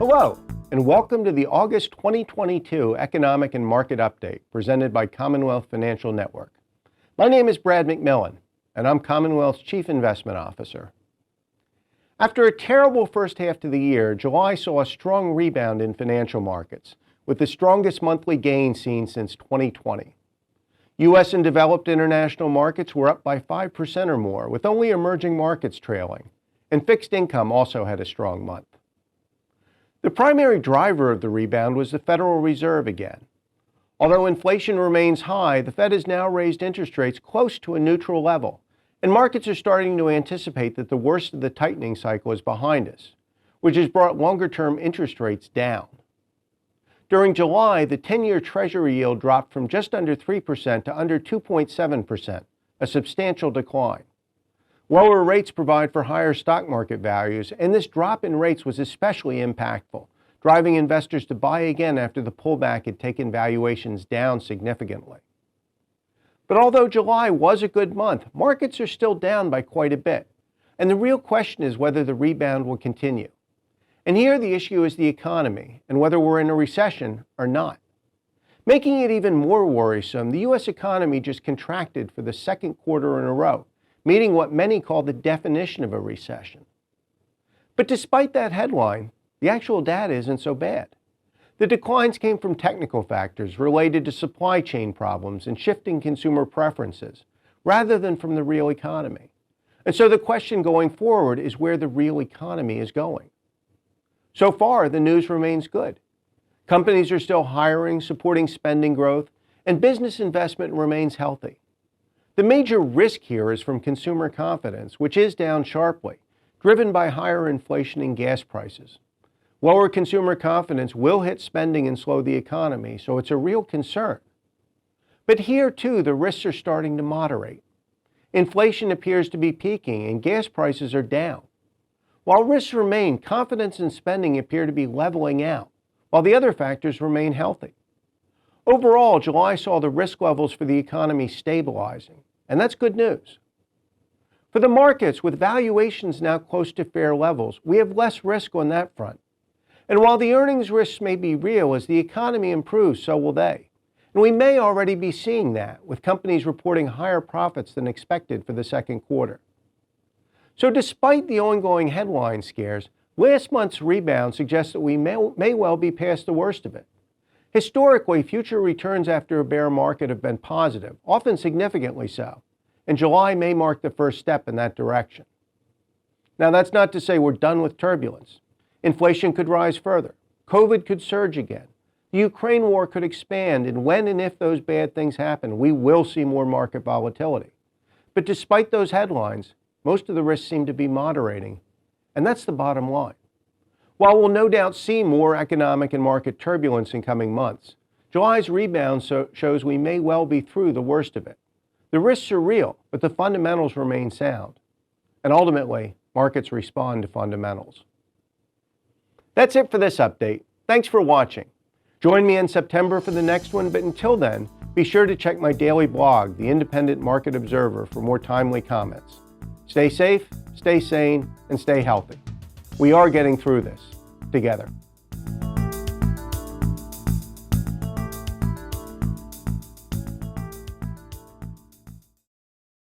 Hello, and welcome to the August 2022 Economic and Market Update presented by Commonwealth Financial Network. My name is Brad McMillan, and I'm Commonwealth's Chief Investment Officer. After a terrible first half to the year, July saw a strong rebound in financial markets, with the strongest monthly gain seen since 2020. U.S. and developed international markets were up by 5% or more, with only emerging markets trailing, and fixed income also had a strong month. The primary driver of the rebound was the Federal Reserve again. Although inflation remains high, the Fed has now raised interest rates close to a neutral level, and markets are starting to anticipate that the worst of the tightening cycle is behind us, which has brought longer-term interest rates down. During July, the 10-year Treasury yield dropped from just under 3% to under 2.7%, a substantial decline. Lower rates provide for higher stock market values, and this drop in rates was especially impactful, driving investors to buy again after the pullback had taken valuations down significantly. But although July was a good month, markets are still down by quite a bit, and the real question is whether the rebound will continue. And here the issue is the economy and whether we're in a recession or not. Making it even more worrisome, the U.S. economy just contracted for the second quarter in a row, meeting what many call the definition of a recession. But despite that headline, the actual data isn't so bad. The declines came from technical factors related to supply chain problems and shifting consumer preferences, rather than from the real economy. And so the question going forward is where the real economy is going. So far, the news remains good. Companies are still hiring, supporting spending growth, and business investment remains healthy. The major risk here is from consumer confidence, which is down sharply, driven by higher inflation and gas prices. Lower consumer confidence will hit spending and slow the economy, so it's a real concern. But here, too, the risks are starting to moderate. Inflation appears to be peaking, and gas prices are down. While risks remain, confidence and spending appear to be leveling out, while the other factors remain healthy. Overall, July saw the risk levels for the economy stabilizing, and that's good news. For the markets, with valuations now close to fair levels, we have less risk on that front. And while the earnings risks may be real, as the economy improves, so will they. And we may already be seeing that, with companies reporting higher profits than expected for the second quarter. So despite the ongoing headline scares, last month's rebound suggests that we may well be past the worst of it. Historically, future returns after a bear market have been positive, often significantly so, and July may mark the first step in that direction. Now, that's not to say we're done with turbulence. Inflation could rise further. COVID could surge again. The Ukraine war could expand, and when and if those bad things happen, we will see more market volatility. But despite those headlines, most of the risks seem to be moderating, and that's the bottom line. While we'll no doubt see more economic and market turbulence in coming months, July's rebound shows we may well be through the worst of it. The risks are real, but the fundamentals remain sound. And ultimately, markets respond to fundamentals. That's it for this update. Thanks for watching. Join me in September for the next one, but until then, be sure to check my daily blog, The Independent Market Observer, for more timely comments. Stay safe, stay sane, and stay healthy. We are getting through this together.